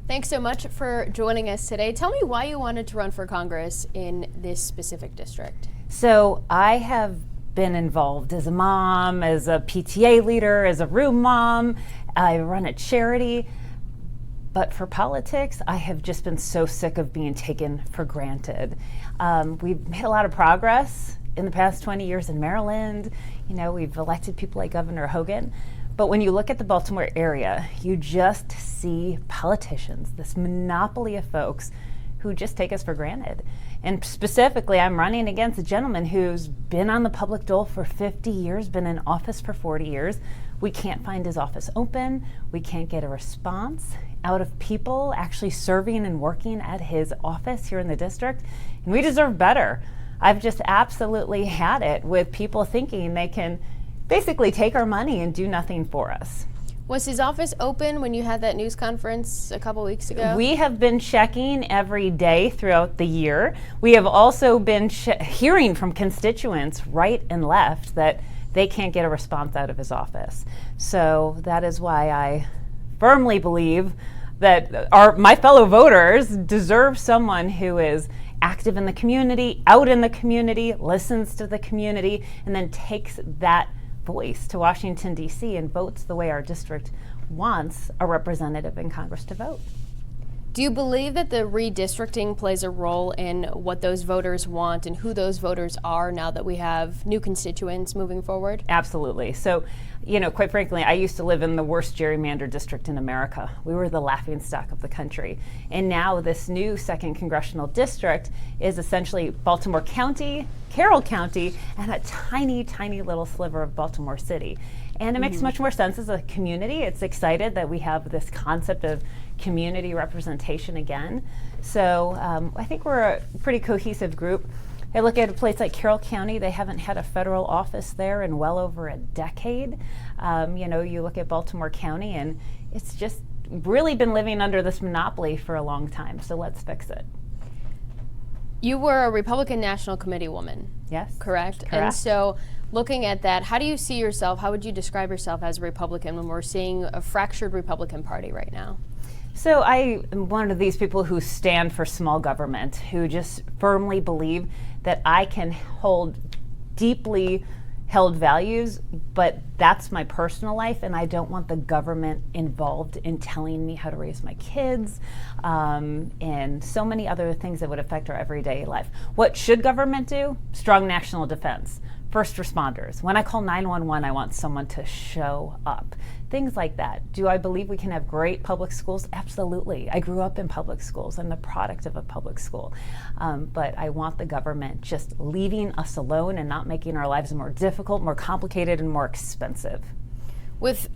Thanks so much for joining us today. Tell me why you wanted to run for Congress in this specific district. So I have been involved as a mom, as a PTA leader, as a room mom. I run a charity. But for politics, I have just been so sick of being taken for granted. We've made a lot of progress in the past 20 years in Maryland. You know, we've elected people like Governor Hogan. But when you look at the Baltimore area, you just see politicians, this monopoly of folks who just take us for granted. And specifically, I'm running against a gentleman who's been on the public dole for 50 years, been in office for 40 years. We can't find his office open. We can't get a response out of people actually serving and working at his office here in the district. And we deserve better. I've just absolutely had it with people thinking they can basically take our money and do nothing for us. Was his office open when you had that news conference a couple weeks ago? We have been checking every day throughout the year. We have also been hearing from constituents right and left that they can't get a response out of his office. So that is why I firmly believe that my fellow voters deserve someone who is active in the community, out in the community, listens to the community, and then takes that voice to Washington, D.C. and votes the way our district wants a representative in Congress to vote. Do you believe that the redistricting plays a role in what those voters want and who those voters are now that we have new constituents moving forward? Absolutely. So, you know, quite frankly, I used to live in the worst gerrymandered district in America. We were the laughingstock of the country. And now this new 2nd congressional district is essentially Baltimore County, Carroll County, and a tiny, tiny little sliver of Baltimore City. And it makes much more sense as a community. It's excited that we have this concept of community representation again. So I think we're a pretty cohesive group. I look at a place like Carroll County, they haven't had a federal office there in well over a decade. You know, you look at Baltimore County and it's just really been living under this monopoly for a long time. So let's fix it. You were a Republican National Committee woman. Yes. Correct? Correct. And so looking at that, how do you see yourself, how would you describe yourself as a Republican when we're seeing a fractured Republican Party right now? So I am one of these people who stand for small government, who just firmly believe that I can hold deeply held values, but that's my personal life, and I don't want the government involved in telling me how to raise my kids, and so many other things that would affect our everyday life. What should government do? Strong national defense. First responders. When I call 911, I want someone to show up. Things like that. Do I believe we can have great public schools? Absolutely. I grew up in public schools. I'm the product of a public school. But I want the government just leaving us alone and not making our lives more difficult, more complicated, and more expensive. With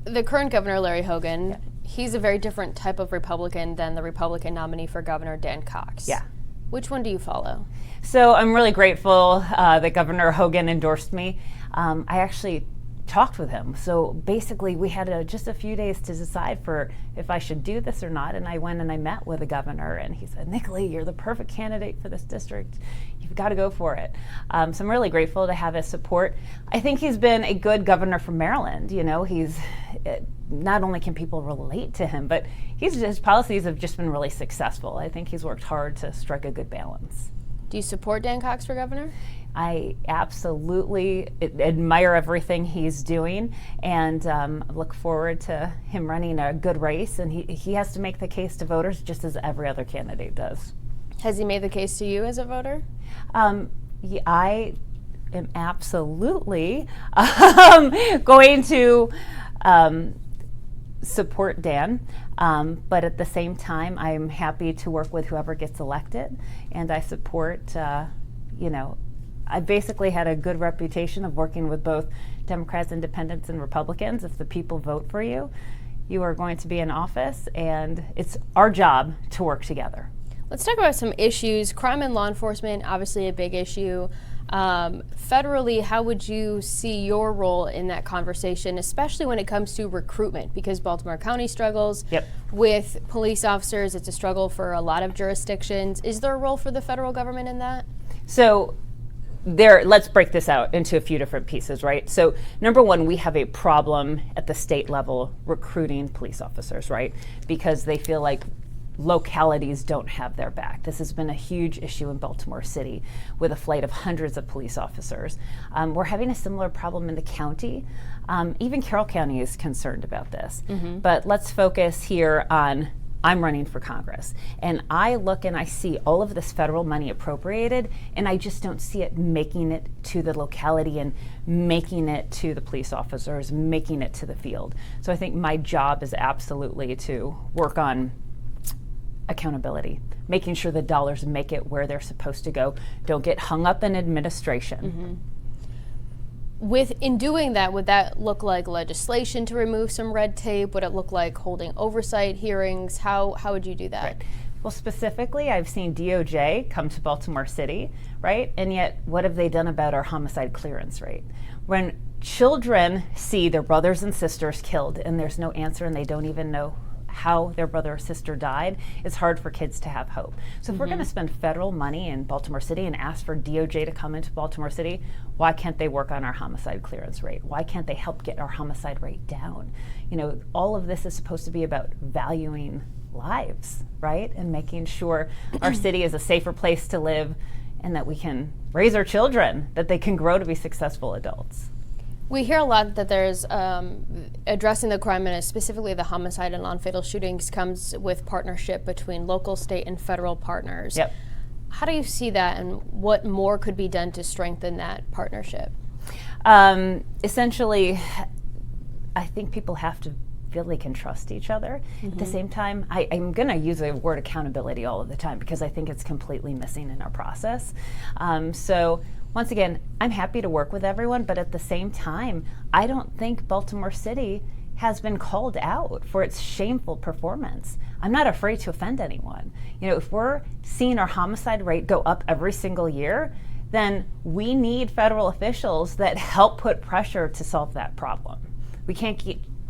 the current governor, Larry Hogan, he's a very different type of Republican than the Republican nominee for governor, Dan Cox. Yeah. Which one do you follow? So I'm really grateful that Governor Hogan endorsed me. I actually talked with him. So basically we had just a few days to decide for if I should do this or not. And I went and I met with the governor and he said, Nicolee, you're the perfect candidate for this district. You've got to go for it. So I'm really grateful to have his support. I think he's been a good governor for Maryland. You know, not only can people relate to him, but his policies have just been really successful. I think he's worked hard to strike a good balance. Do you support Dan Cox for governor? I absolutely admire everything he's doing and look forward to him running a good race. And he has to make the case to voters just as every other candidate does. Has he made the case to you as a voter? I am absolutely going to support Dan, but at the same time, I'm happy to work with whoever gets elected, and I support, I basically had a good reputation of working with both Democrats, Independents, and Republicans. If the people vote for you, you are going to be in office, and it's our job to work together. Let's talk about some issues. Crime and law enforcement, obviously a big issue. Federally, how would you see your role in that conversation, especially when it comes to recruitment? Because Baltimore County struggles with police officers. It's a struggle for a lot of jurisdictions. Is there a role for the federal government in that? So let's break this out into a few different pieces, right? So number one, we have a problem at the state level recruiting police officers, right? Because they feel like localities don't have their back. This has been a huge issue in Baltimore City with a flight of hundreds of police officers. We're having a similar problem in the county. Even Carroll County is concerned about this. But let's focus here on, I'm running for Congress, and I look and I see all of this federal money appropriated, and I just don't see it making it to the locality and making it to the police officers, making it to the field. So I think my job is absolutely to work on accountability, making sure the dollars make it where they're supposed to go, don't get hung up in administration. In doing that, would that look like legislation to remove some red tape? Would it look like holding oversight hearings? How would you do that? Right. Well, specifically, I've seen DOJ come to Baltimore City, right? And yet, what have they done about our homicide clearance rate? When children see their brothers and sisters killed and there's no answer and they don't even know how their brother or sister died, it's hard for kids to have hope. So if we're going to spend federal money in Baltimore City and ask for DOJ to come into Baltimore City, why can't they work on our homicide clearance rate? Why can't they help get our homicide rate down? You know, all of this is supposed to be about valuing lives, right? And making sure our city is a safer place to live and that we can raise our children, that they can grow to be successful adults. We hear a lot that there's addressing the crime, and specifically the homicide and non-fatal shootings, comes with partnership between local, state, and federal partners. Yep. How do you see that, and what more could be done to strengthen that partnership? Essentially, I think people have to feel they can trust each other. At the same time, I'm going to use the word accountability all of the time because I think it's completely missing in our process. So once again, I'm happy to work with everyone, but at the same time, I don't think Baltimore City has been called out for its shameful performance. I'm not afraid to offend anyone. You know, if we're seeing our homicide rate go up every single year, then we need federal officials that help put pressure to solve that problem. We can't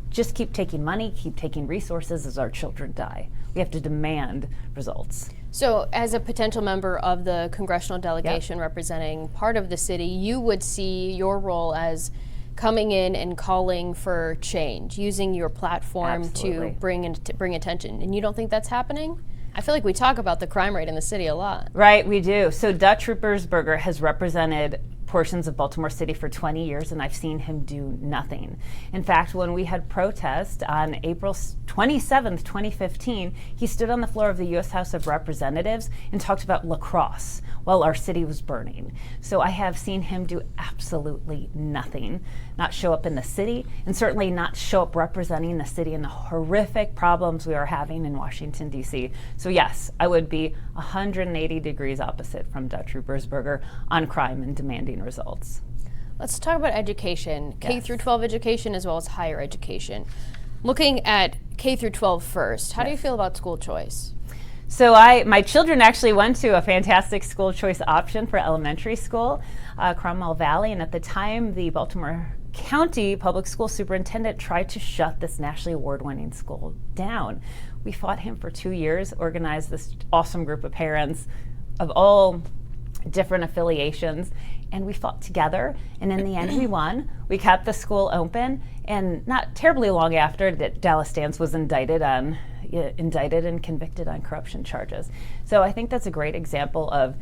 just keep taking money, keep taking resources as our children die. We have to demand results. So as a potential member of the congressional delegation representing part of the city, you would see your role as coming in and calling for change, using your platform to bring attention. And you don't think that's happening? I feel like we talk about the crime rate in the city a lot. Right, we do. So Dutch Ruppersberger has represented portions of Baltimore City for 20 years, and I've seen him do nothing. In fact, when we had protest on April 27th, 2015, he stood on the floor of the U.S. House of Representatives and talked about lacrosse while our city was burning. So I have seen him do absolutely nothing, not show up in the city, and certainly not show up representing the city and the horrific problems we are having in Washington, D.C. So yes, I would be 180 degrees opposite from Dutch Ruppersberger on crime and demanding results. Let's talk about education, K through 12 education as well as higher education. Looking at K through 12 first, how do you feel about school choice? So my children actually went to a fantastic school choice option for elementary school, Cromwell Valley, and at the time the Baltimore County Public School Superintendent tried to shut this nationally award-winning school down. We fought him for 2 years, organized this awesome group of parents of all different affiliations, and we fought together, and in the end we won. We kept the school open, and not terribly long after, Dallas Stans was indicted and convicted on corruption charges. So I think that's a great example of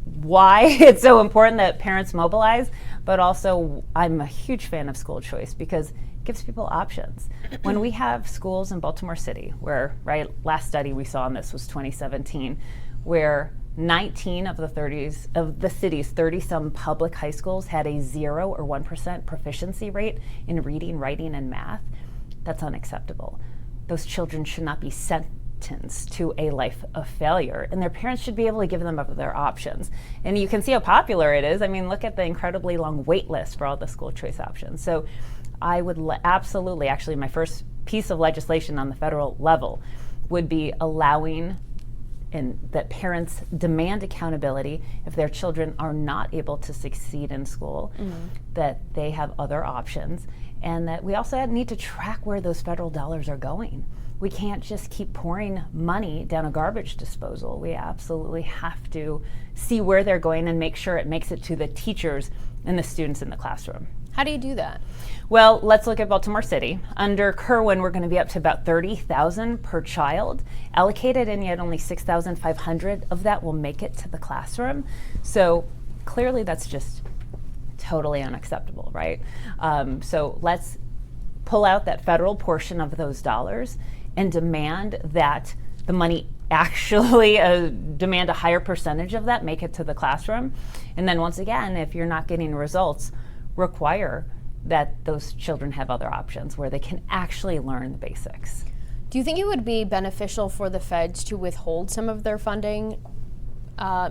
why it's so important that parents mobilize, but also I'm a huge fan of school choice because it gives people options. When we have schools in Baltimore City, where last study we saw on this was 2017, where 19 of the city's 30-some public high schools had a 0 or 1% proficiency rate in reading, writing, and math. That's unacceptable. Those children should not be sentenced to a life of failure, and their parents should be able to give them other options. And you can see how popular it is. I mean, look at the incredibly long wait list for all the school choice options. So I would absolutely, actually my first piece of legislation on the federal level would be allowing and that parents demand accountability if their children are not able to succeed in school, that they have other options, and that we also need to track where those federal dollars are going. We can't just keep pouring money down a garbage disposal. We absolutely have to see where they're going and make sure it makes it to the teachers and the students in the classroom. How do you do that? Well, let's look at Baltimore City. Under Kerwin, we're going to be up to about $30,000 per child allocated, and yet only 6,500 of that will make it to the classroom. So clearly that's just totally unacceptable, right? So let's pull out that federal portion of those dollars and demand that the money actually demand a higher percentage of that make it to the classroom. And then once again, if you're not getting results, require that those children have other options where they can actually learn the basics. Do you think it would be beneficial for the feds to withhold some of their funding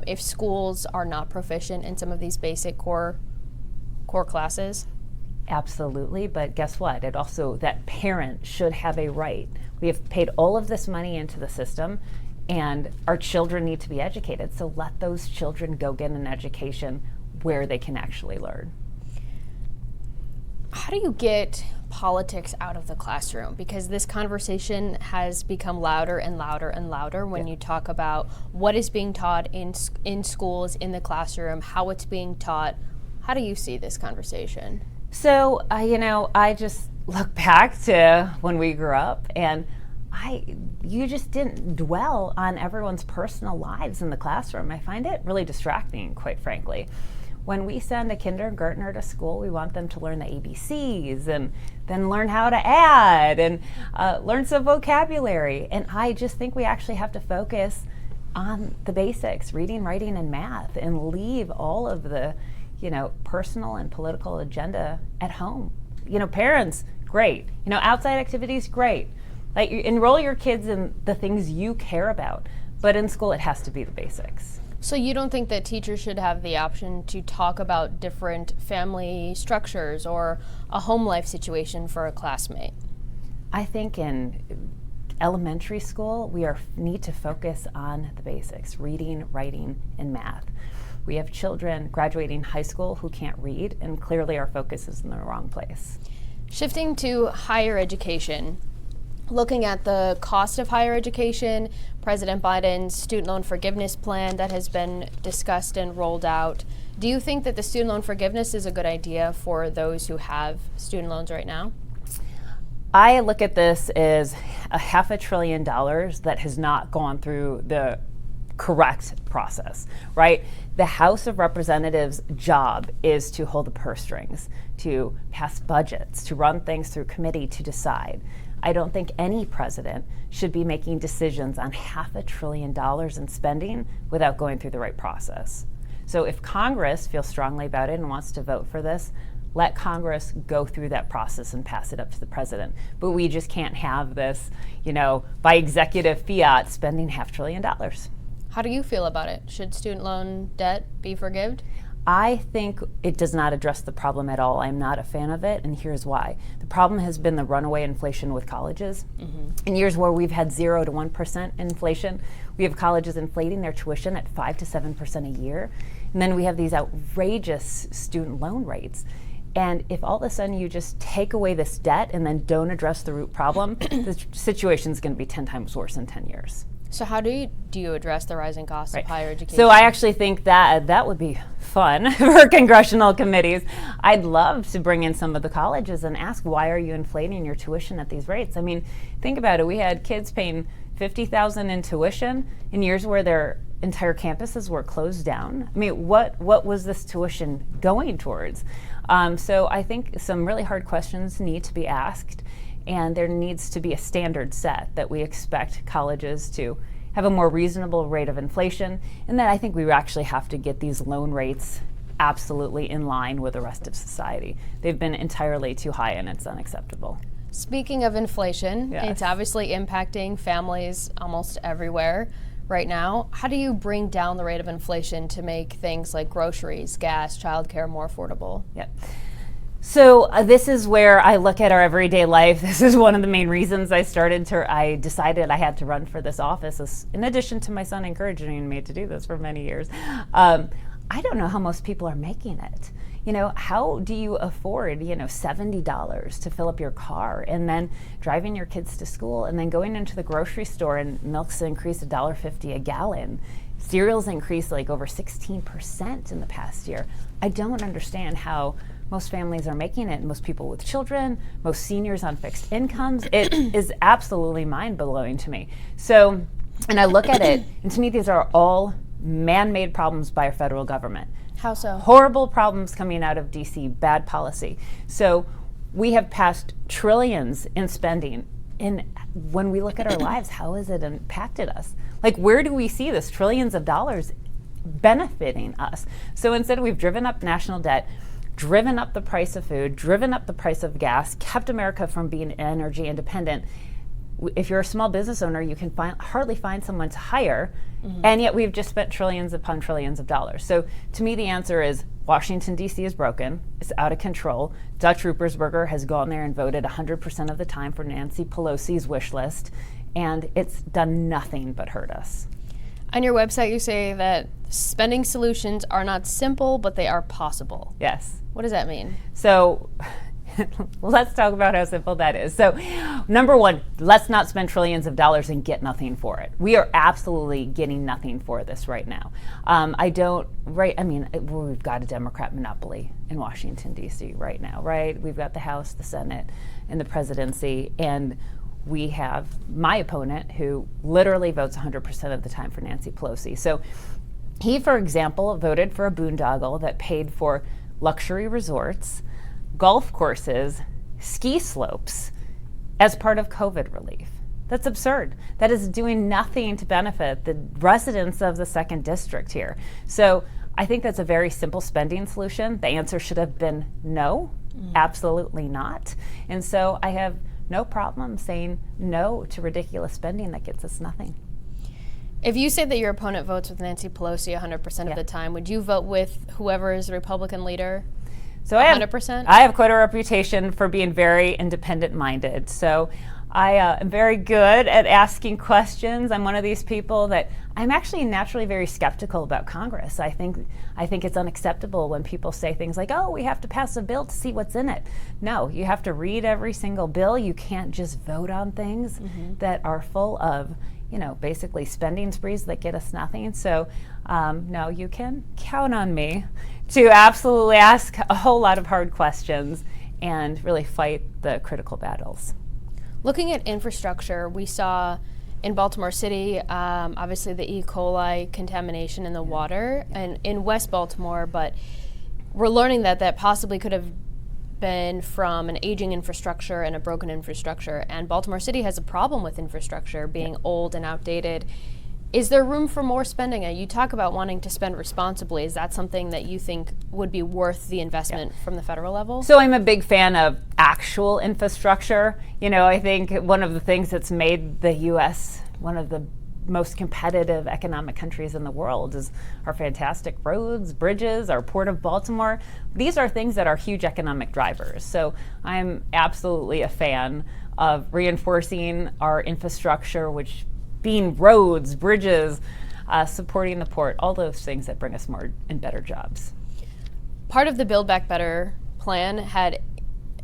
if schools are not proficient in some of these basic core classes? Absolutely, but guess what? It also, that parent should have a right. We have paid all of this money into the system, and our children need to be educated. So let those children go get an education where they can actually learn. How do you get politics out of the classroom? Because this conversation has become louder and louder and louder when you talk about what is being taught in schools, in the classroom, how it's being taught. How do you see this conversation? So, I just look back to when we grew up, and you just didn't dwell on everyone's personal lives in the classroom. I find it really distracting, quite frankly. When we send a kindergartner to school, we want them to learn the ABCs and then learn how to add and learn some vocabulary. And I just think we actually have to focus on the basics, reading, writing, and math, and leave all of the, personal and political agenda at home. Parents, great. Outside activities, great. Like, enroll your kids in the things you care about. But in school, it has to be the basics. So you don't think that teachers should have the option to talk about different family structures or a home life situation for a classmate? I think in elementary school, we need to focus on the basics, reading, writing, and math. We have children graduating high school who can't read, and clearly our focus is in the wrong place. Shifting to higher education, looking at the cost of higher education, President Biden's student loan forgiveness plan that has been discussed and rolled out, do you think that the student loan forgiveness is a good idea for those who have student loans right now? I look at this as $500 billion that has not gone through the correct process, right? The House of Representatives' job is to hold the purse strings, to pass budgets, to run things through committee, to decide. I don't think any president should be making decisions on $500 billion in spending without going through the right process. So if Congress feels strongly about it and wants to vote for this, let Congress go through that process and pass it up to the president. But we just can't have this, by executive fiat spending $500 billion. How do you feel about it? Should student loan debt be forgiven? I think it does not address the problem at all. I'm not a fan of it, and here's why. The problem has been the runaway inflation with colleges. In years where we've had 0 to 1% inflation, we have colleges inflating their tuition at 5 to 7% a year, and then we have these outrageous student loan rates. And if all of a sudden you just take away this debt and then don't address the root problem, the situation is going to be 10 times worse in 10 years. So how do you address the rising costs of higher education? So I actually think that would be fun for congressional committees. I'd love to bring in some of the colleges and ask, why are you inflating your tuition at these rates? I mean, think about it. We had kids paying $50,000 in tuition in years where their entire campuses were closed down. I mean, what was this tuition going towards? So I think some really hard questions need to be asked. And there needs to be a standard set that we expect colleges to have a more reasonable rate of inflation. And then I think we actually have to get these loan rates absolutely in line with the rest of society. They've been entirely too high, and it's unacceptable. Speaking of inflation, It's obviously impacting families almost everywhere right now. How do you bring down the rate of inflation to make things like groceries, gas, childcare more affordable? So this is where I look at our everyday life. This is one of the main reasons I decided I had to run for this office, in addition to my son encouraging me to do this for many years. I don't know how most people are making it. How do you afford, $70 to fill up your car and then driving your kids to school and then going into the grocery store and milk's increased $1.50 a gallon. Cereals increased like over 16% in the past year. I don't understand how most families are making it, most people with children, most seniors on fixed incomes. It is absolutely mind-blowing to me. So, and I look at it, and to me these are all man-made problems by our federal government. How so? Horrible problems coming out of DC, bad policy. So we have passed trillions in spending. And when we look at our lives, how has it impacted us? Like, where do we see this trillions of dollars benefiting us? So instead, we've driven up national debt, driven up the price of food, driven up the price of gas, kept America from being energy independent. If you're a small business owner, you can hardly find someone to hire, and yet we've just spent trillions upon trillions of dollars. So to me, the answer is Washington, D.C. is broken. It's out of control. Dutch Ruppersberger has gone there and voted 100% of the time for Nancy Pelosi's wish list, and it's done nothing but hurt us. On your website, you say that spending solutions are not simple, but they are possible. Yes. What does that mean? So let's talk about how simple that is. So number one, let's not spend trillions of dollars and get nothing for it. We are absolutely getting nothing for this right now. We've got a Democrat monopoly in Washington, D.C. right now, right? We've got the House, the Senate, and the presidency, and we have my opponent who literally votes 100% of the time for Nancy Pelosi. So he, for example, voted for a boondoggle that paid for luxury resorts, golf courses, ski slopes as part of COVID relief. That's absurd. That is doing nothing to benefit the residents of the 2nd District here. So I think that's a very simple spending solution. The answer should have been no, absolutely not. And so I have no problem saying no to ridiculous spending that gets us nothing. If you say that your opponent votes with Nancy Pelosi 100% of the time, would you vote with whoever is the Republican leader? So 100%? I have quite a reputation for being very independent-minded. So I am very good at asking questions. I'm one of these people that I'm actually naturally very skeptical about Congress. I think it's unacceptable when people say things like, oh, we have to pass a bill to see what's in it. No, you have to read every single bill. You can't just vote on things that are full of, basically spending sprees that get us nothing. So no, you can count on me to absolutely ask a whole lot of hard questions and really fight the critical battles. Looking at infrastructure, we saw in Baltimore City, obviously the E. coli contamination in the water, and in West Baltimore, but we're learning that possibly could have been from an aging infrastructure and a broken infrastructure, and Baltimore City has a problem with infrastructure being old and outdated. Is there room for more spending? You talk about wanting to spend responsibly. Is that something that you think would be worth the investment from the federal level? So I'm a big fan of actual infrastructure. I think one of the things that's made the U.S. one of the most competitive economic countries in the world is our fantastic roads, bridges, our Port of Baltimore. These are things that are huge economic drivers. So I'm absolutely a fan of reinforcing our infrastructure, which being roads, bridges, supporting the port, all those things that bring us more and better jobs. Part of the Build Back Better plan had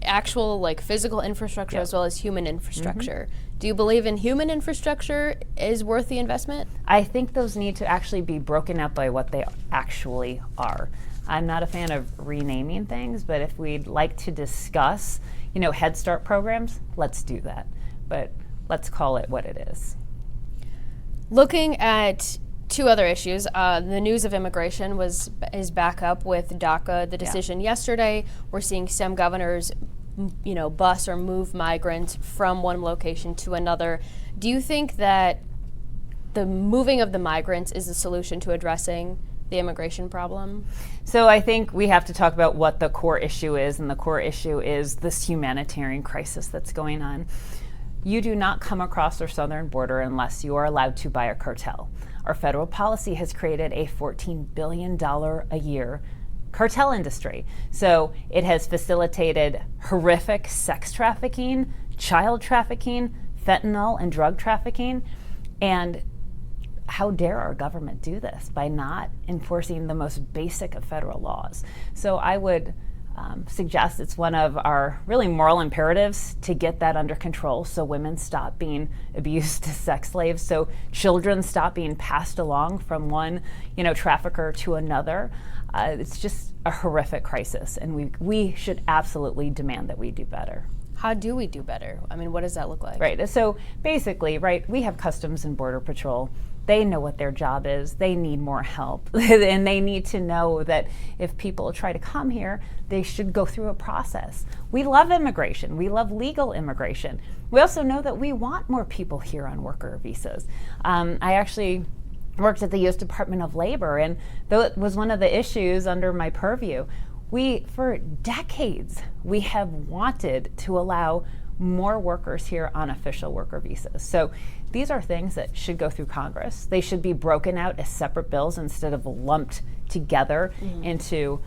actual physical infrastructure as well as human infrastructure. Do you believe in human infrastructure is worth the investment? I think those need to actually be broken up by what they actually are. I'm not a fan of renaming things, but if we'd like to discuss, Head Start programs, let's do that. But let's call it what it is. Looking at two other issues, the news of immigration is back up with DACA. The decision yesterday, we're seeing some governors, bus or move migrants from one location to another. Do you think that the moving of the migrants is the solution to addressing the immigration problem? So I think we have to talk about what the core issue is, and the core issue is this humanitarian crisis that's going on. You do not come across our southern border unless you are allowed to by a cartel. Our federal policy has created a $14 billion a year cartel industry. So it has facilitated horrific sex trafficking, child trafficking, fentanyl and drug trafficking. And how dare our government do this by not enforcing the most basic of federal laws? So I would suggest it's one of our really moral imperatives to get that under control, so women stop being abused as sex slaves, so children stop being passed along from one, trafficker to another. It's just a horrific crisis, and we should absolutely demand that we do better. How do we do better? I mean, what does that look like? Right. So basically, right, we have Customs and Border Patrol. They know what their job is. They need more help. And they need to know that if people try to come here, they should go through a process. We love immigration. We love legal immigration. We also know that we want more people here on worker visas. I actually worked at the U.S. Department of Labor, and though it was one of the issues under my purview, for decades, we have wanted to allow more workers here on official worker visas. So these are things that should go through Congress. They should be broken out as separate bills instead of lumped together into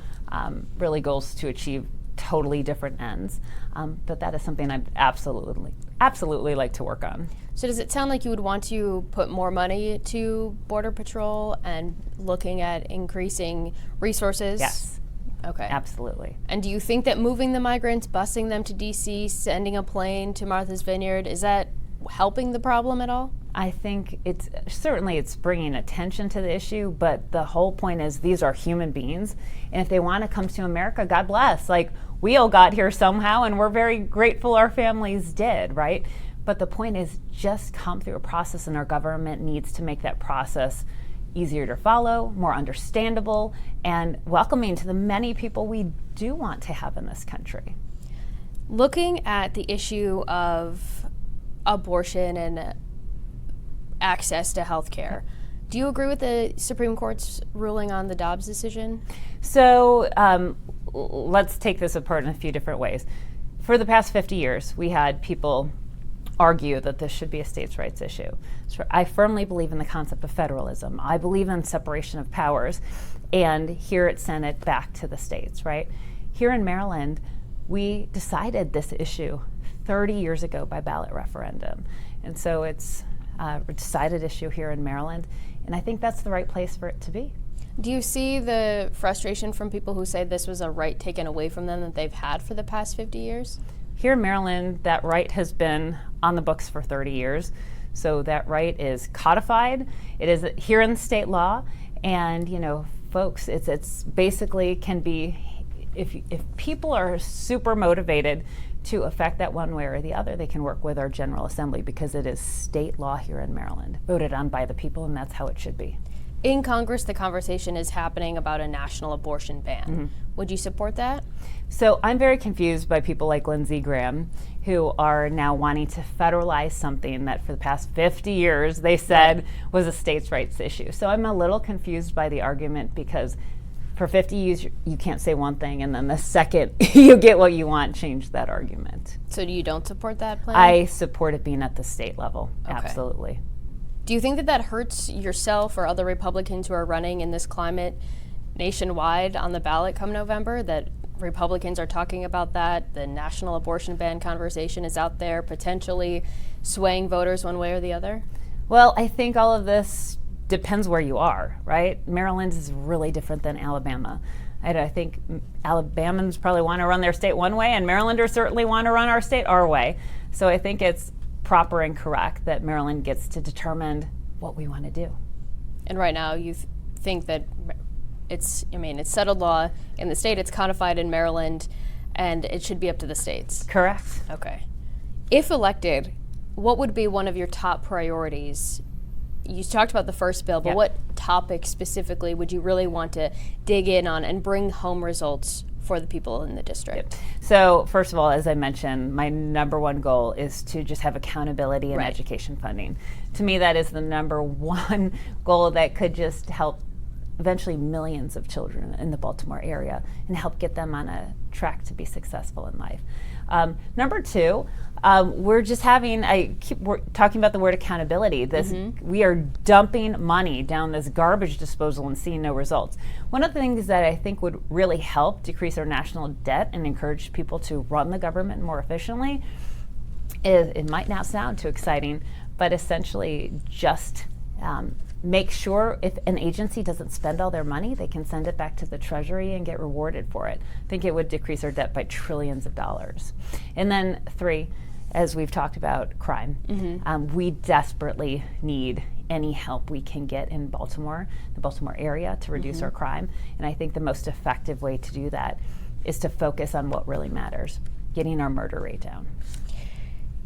really goals to achieve totally different ends. But that is something I'd absolutely like to work on. So does it sound like you would want to put more money to Border Patrol and looking at increasing resources? Yes. Okay. Absolutely. And do you think that moving the migrants, busing them to D.C., sending a plane to Martha's Vineyard, is that helping the problem at all? I think it's bringing attention to the issue, but the whole point is these are human beings, and if they want to come to America, God bless. Like, we all got here somehow, and we're very grateful our families did, right? But the point is just come through a process, and our government needs to make that process easier to follow, more understandable, and welcoming to the many people we do want to have in this country. Looking at the issue of abortion and access to health care, do you agree with the Supreme Court's ruling on the Dobbs decision? So let's take this apart in a few different ways. For the past 50 years, we had people argue that this should be a states' rights issue. So I firmly believe in the concept of federalism. I believe in separation of powers, and here it sent it back to the states, right? Here in Maryland, we decided this issue 30 years ago by ballot referendum. And so it's a decided issue here in Maryland, and I think that's the right place for it to be. Do you see the frustration from people who say this was a right taken away from them that they've had for the past 50 years? Here in Maryland, that right has been on the books for 30 years. So that right is codified. It is here in state law. And, folks, it's basically can be, if people are super motivated to affect that one way or the other, they can work with our General Assembly because it is state law here in Maryland, voted on by the people, and that's how it should be. In Congress, the conversation is happening about a national abortion ban. Would you support that? So I'm very confused by people like Lindsey Graham, who are now wanting to federalize something that for the past 50 years they said was a states' rights issue. So I'm a little confused by the argument because for 50 years you can't say one thing and then the second you get what you want, change that argument. So you don't support that plan? I support it being at the state level, absolutely. Do you think that hurts yourself or other Republicans who are running in this climate nationwide on the ballot come November, that Republicans are talking about that, the national abortion ban conversation is out there potentially swaying voters one way or the other? Well, I think all of this depends where you are, right? Maryland is really different than Alabama. I think Alabamans probably want to run their state one way, and Marylanders certainly want to run our state our way. So I think it's proper and correct that Maryland gets to determine what we want to do. And right now you think that it's settled law in the state, it's codified in Maryland, and it should be up to the states. Correct. Okay. If elected, what would be one of your top priorities? You talked about the first bill, but what topic specifically would you really want to dig in on and bring home results for the people in the district? So first of all, as I mentioned, my number one goal is to just have accountability in education funding. To me, that is the number one goal that could just help eventually millions of children in the Baltimore area and help get them on a track to be successful in life. Number two, we're talking about the word accountability. We are dumping money down this garbage disposal and seeing no results. One of the things that I think would really help decrease our national debt and encourage people to run the government more efficiently is, it might not sound too exciting, but essentially just Make sure if an agency doesn't spend all their money, they can send it back to the Treasury and get rewarded for it. I think it would decrease our debt by trillions of dollars. And then 3, as we've talked about, crime. We desperately need any help we can get in Baltimore, the Baltimore area, to reduce our crime. And I think the most effective way to do that is to focus on what really matters, getting our murder rate down.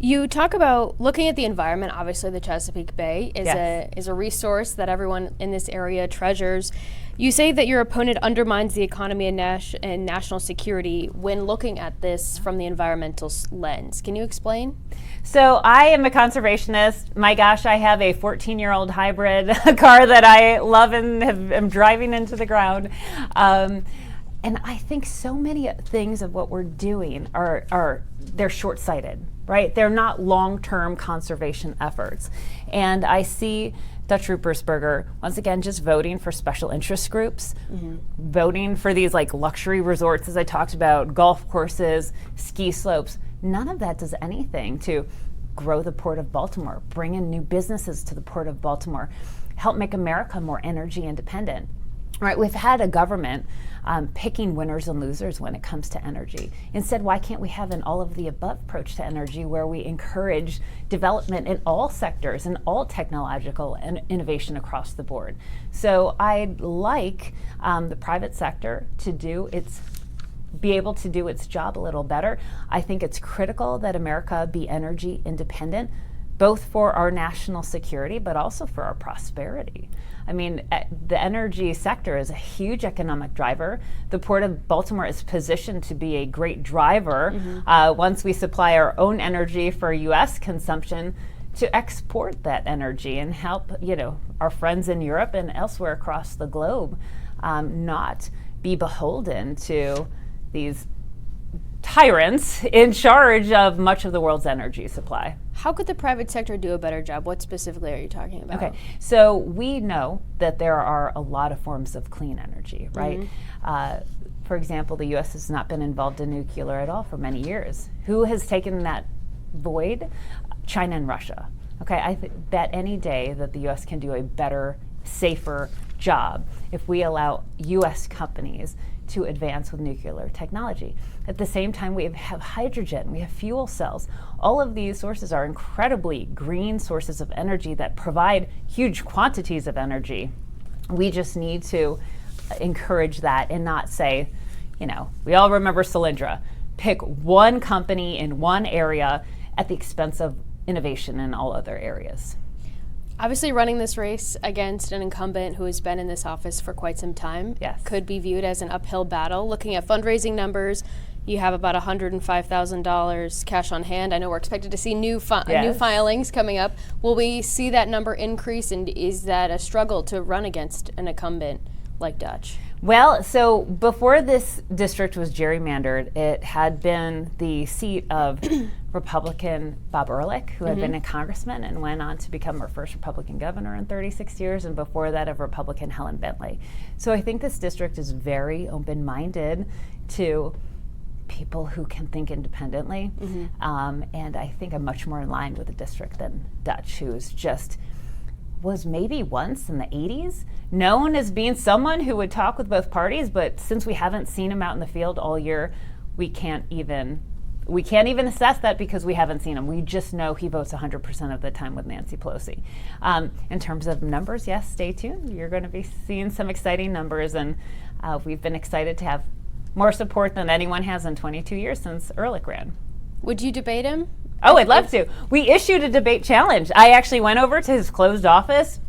You talk about looking at the environment. Obviously, the Chesapeake Bay is a resource that everyone in this area treasures. You say that your opponent undermines the economy and national security when looking at this from the environmental lens. Can you explain? So I am a conservationist. My gosh, I have a 14-year-old hybrid car that I love and am driving into the ground. And I think so many things of what we're doing they're short-sighted, right? They're not long-term conservation efforts. And I see Dutch Ruppersberger, once again, just voting for special interest groups, voting for these like luxury resorts, as I talked about, golf courses, ski slopes. None of that does anything to grow the Port of Baltimore, bring in new businesses to the Port of Baltimore, help make America more energy independent. Right, we've had a government picking winners and losers when it comes to energy. Instead, why can't we have an all-of-the-above approach to energy where we encourage development in all sectors and all technological and innovation across the board? So I'd like the private sector to be able to do its job a little better. I think it's critical that America be energy independent, both for our national security, but also for our prosperity. I mean, the energy sector is a huge economic driver. The Port of Baltimore is positioned to be a great driver once we supply our own energy for U.S. consumption to export that energy and help, our friends in Europe and elsewhere across the globe not be beholden to these tyrants in charge of much of the world's energy supply. How could the private sector do a better job? What specifically are you talking about? Okay, so we know that there are a lot of forms of clean energy, right? For example, the U.S. has not been involved in nuclear at all for many years. Who has taken that void? China and Russia. Okay, I bet any day that the U.S. can do a better, safer job if we allow U.S. companies to advance with nuclear technology. At the same time, we have hydrogen, we have fuel cells. All of these sources are incredibly green sources of energy that provide huge quantities of energy. We just need to encourage that and not say, we all remember Solyndra. Pick one company in one area at the expense of innovation in all other areas. Obviously, running this race against an incumbent who has been in this office for quite some time could be viewed as an uphill battle. Looking at fundraising numbers, you have about $105,000 cash on hand. I know we're expected to see new filings coming up. Will we see that number increase, and is that a struggle to run against an incumbent like Dutch? Well, so before this district was gerrymandered, it had been the seat of Republican Bob Ehrlich, who had been a congressman and went on to become our first Republican governor in 36 years, and before that of Republican Helen Bentley. So I think this district is very open-minded to people who can think independently, and I think I'm much more in line with the district than Dutch, who's was maybe once in the 80s known as being someone who would talk with both parties, but since we haven't seen him out in the field all year, we can't even assess that because we haven't seen him. We just know he votes 100% of the time with Nancy Pelosi. In terms of numbers, yes, stay tuned. You're going to be seeing some exciting numbers, and we've been excited to have more support than anyone has in 22 years since Ehrlich ran. Would you debate him? Oh, I'd love to. We issued a debate challenge. I actually went over to his closed office,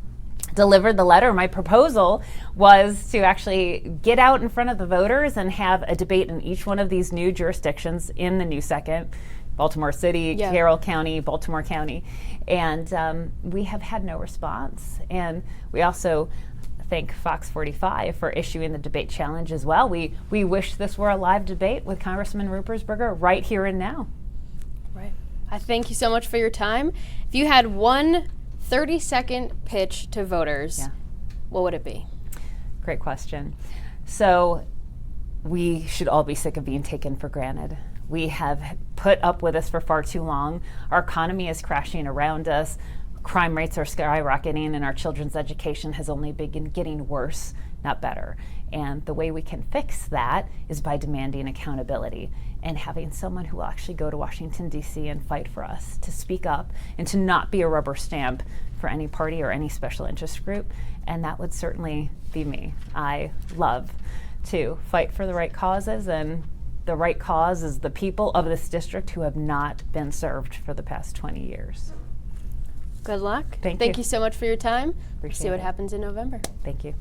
delivered the letter. My proposal was to actually get out in front of the voters and have a debate in each one of these new jurisdictions in the new second, Baltimore City, Carroll County, Baltimore County. And we have had no response. And we also thank Fox 45 for issuing the debate challenge as well. We wish this were a live debate with Congressman Ruppersberger right here and now. Right. I thank you so much for your time. If you had one 30-second pitch to voters, what would it be? Great question. So we should all be sick of being taken for granted. We have put up with this for far too long. Our economy is crashing around us. crime rates are skyrocketing and our children's education has only been getting worse, not better. And the way we can fix that is by demanding accountability and having someone who will actually go to Washington, D.C. and fight for us, to speak up and to not be a rubber stamp for any party or any special interest group. And that would certainly be me. I love to fight for the right causes, and the right cause is the people of this district who have not been served for the past 20 years. Good luck. Thank you so much for your time. Appreciate See what it. happens in November. Thank you.